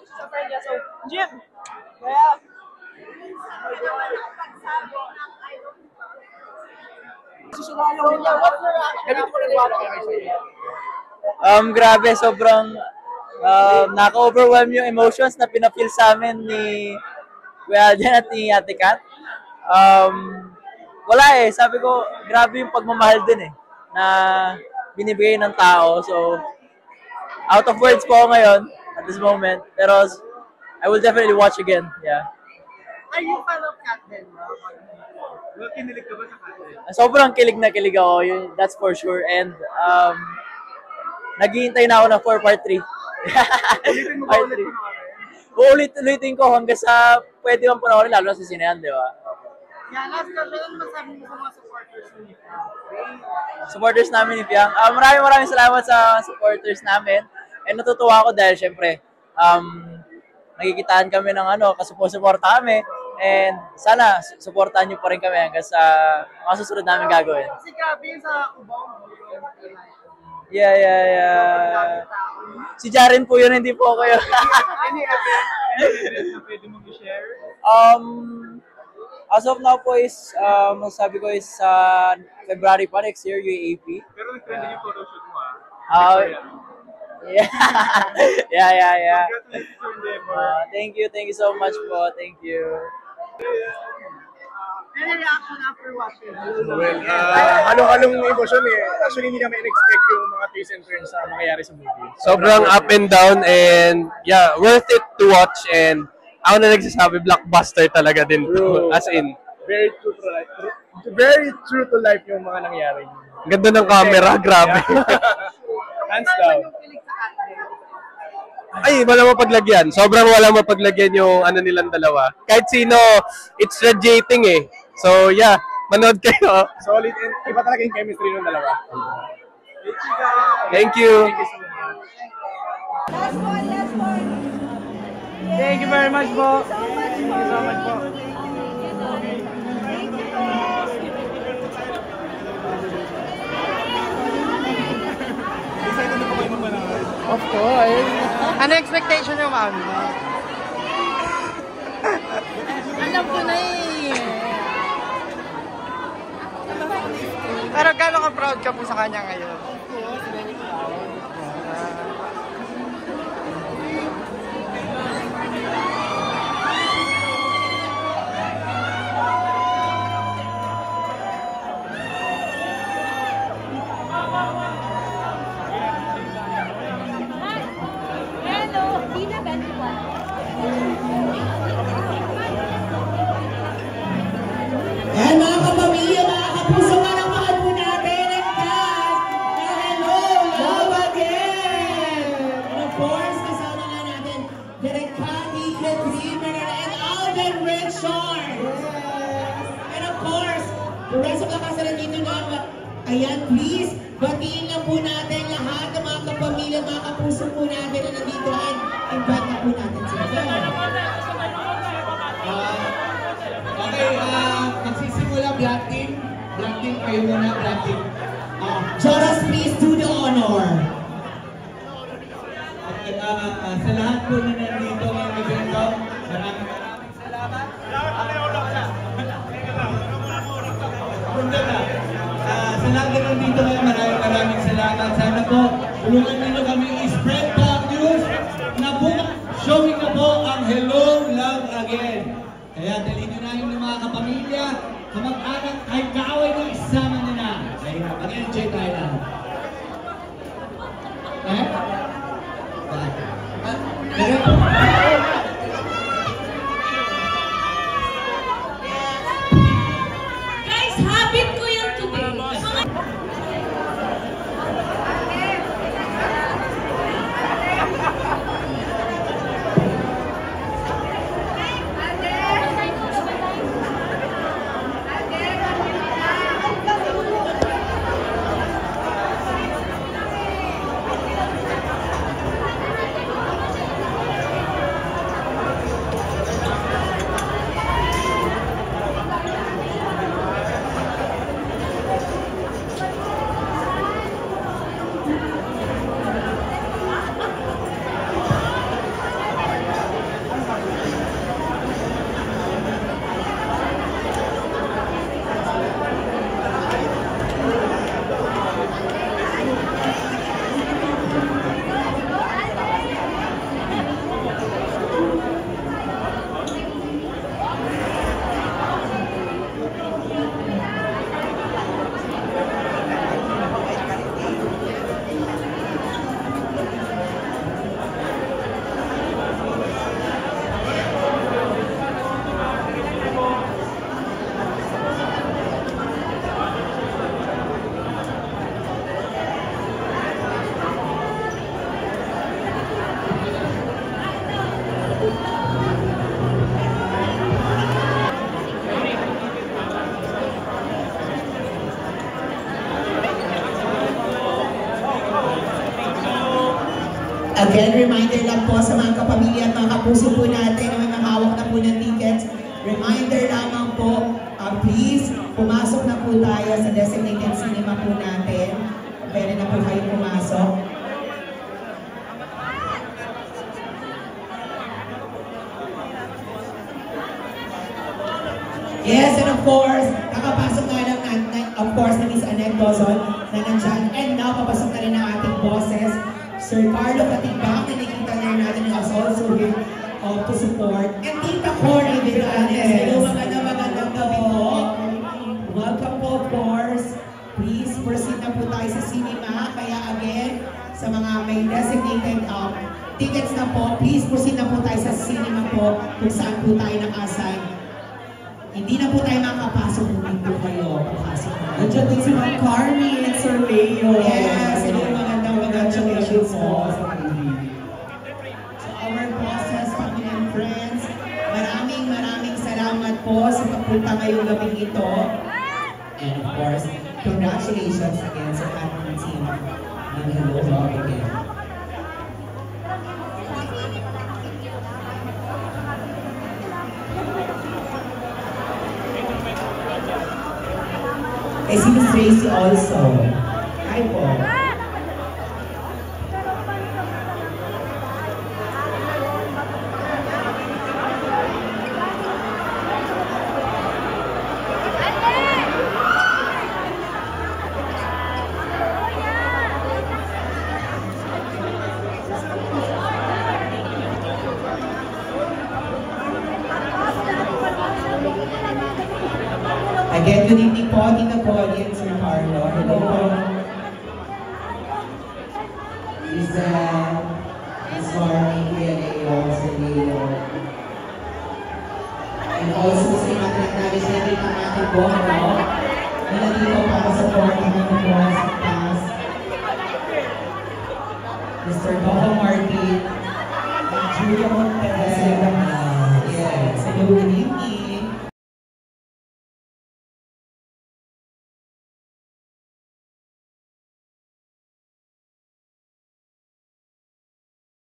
sa friend niya. So, Jim! Kaya, Grabe, sobrang naka-overwhelm yung emotions na pinafeel sa amin ni Kuya Alden at ni Ate Kat. Wala sabi ko, grabe yung pagmamahal din na binibigay ng tao. So, out of words po ako ngayon at this moment. Pero I will definitely watch again. Yeah. Are you fan of Kat din? Well, kinilig ka ba sa Kat? Sobrang kilig na kilig ako. That's for sure. And naghihintay na ako ng 4 part 3. Ulitin mo ba Part ulit 3. mo na Uulit-ulitin ko hanggang sa pwede man panoorin, lalo na sa sinehan, di ba? Yeah, last question, ano masabi mo sa mga supporters ni Fiang? Supporters namin ni Fiang. Maraming salamat sa supporters namin. And natutuwa ako dahil syempre, nakikitaan kami ng kasuporta kami. And sana, supportahan niyo pa rin kami hanggang sa mga susunod namin gagawin. Kasi grabe yun sa Cubao. Yeah. Si Jaren po yun, hindi po ako yun. Any event na pwede mong i-share? As of now po is, masasabi ko is February pa next year, UAAP. Pero nag-trending yung photoshoot mo Yeah. Congratulations for endeavor. Thank you so much po. Thank you. Any reaction after watching? Well, halong-halong emosyon Actually, hindi namin in-expect yung mga twists and turns na mangyayari sa movie. Sobrang up and down and yeah, worth it to watch and ako na nagsasabi, blockbuster talaga din. As in. Very true to life. Very true to life yung mga nangyari. Ganda ng camera, grabe. Hands down. Ay, walang mapaglagyan. Sobrang walang mapaglagyan yung nilang dalawa. Kahit sino, it's radiating So yeah, manood kayo. Solid and iba talaga yung chemistry ng dalawa. Thank you. Thank you so much. Last one. Thank you very much po. Thank you so much po. Excited na po kayo magmanood? Of course. Ano expectation yung mami mo? Alam ko na Pero gano'n ka proud ka po sa kanya ngayon? Hello, Dina Bentuan. Ayan mga kapamilya, mga kapuso, palakpakan po natin ang cast na Hello, Love Again! And of course, kasama nga natin Direk Cathy, Katrina, and Alden Richard! And of course, the rest of the cast na nandito na. Ayan, please, batiin na po natin lahat ng mga kapamilya, mga kapuso po natin na nandito at invite na po natin sila. Okay, magsisimula Black Team. Black Team, kayo muna, Black Team. Jonas, please do the honor. Okay, sa lahat po na nandito ngayong evento, maraming salamat. Sa lahat na nandito ngayon, maraming salamat. Sana po, tulungan nyo kami i-spread the news na bukas showing na po ang Hello, Love Again. Kaya dalhin nyo na yung mga kapamilya, kamag-anak, kahit kaaway nyo, isama nyo na. Kaya mag-enjoy tayo na. Guys, habit ko yan today. Again, reminder lang po sa mga kapamilya at mga kapuso po natin na may mahawak na po ng tickets. Reminder lamang po, please, pumasok na po tayo sa designated cinema po natin. Pwede na po kayo pumasok. Yes, and of course, kakapasok nga lang of course, na Miss Annette Dozon na nandyan. And now, papasok na rin ang ating bosses. Sir Carlo Patigbang, na nakikita na natin is also here to support. And Tita Cory Villanes. Hello, magandang gabi po. Welcome po, of course. Please, proceed na po tayo sa cinema. Kaya again, sa mga may designated tickets na po, please proceed na po tayo sa cinema po kung saan po tayo naka-assign. Hindi na po tayo makapasok kung hindi po kayo papasok na. Nandiyan din si Ma'am Carmi at Sir Leo. Yes, magandang congratulations po sa pag-ibig. So our bosses, family and friends, maraming salamat po sa pagpunta ngayong gabing ito. And of course, congratulations again sa ating team ng Hello Love Again. I see Miss Tracy also. Hi po. Again, good evening po, Tita Cory and Sir Carlo. Hello po. Lisa, Miss Marmy, Kuya Leo, Sir Leo. And also sa mga nagnalis na rin ang ating po, na nandito para support ang mga boss, Mr. Coco Martin,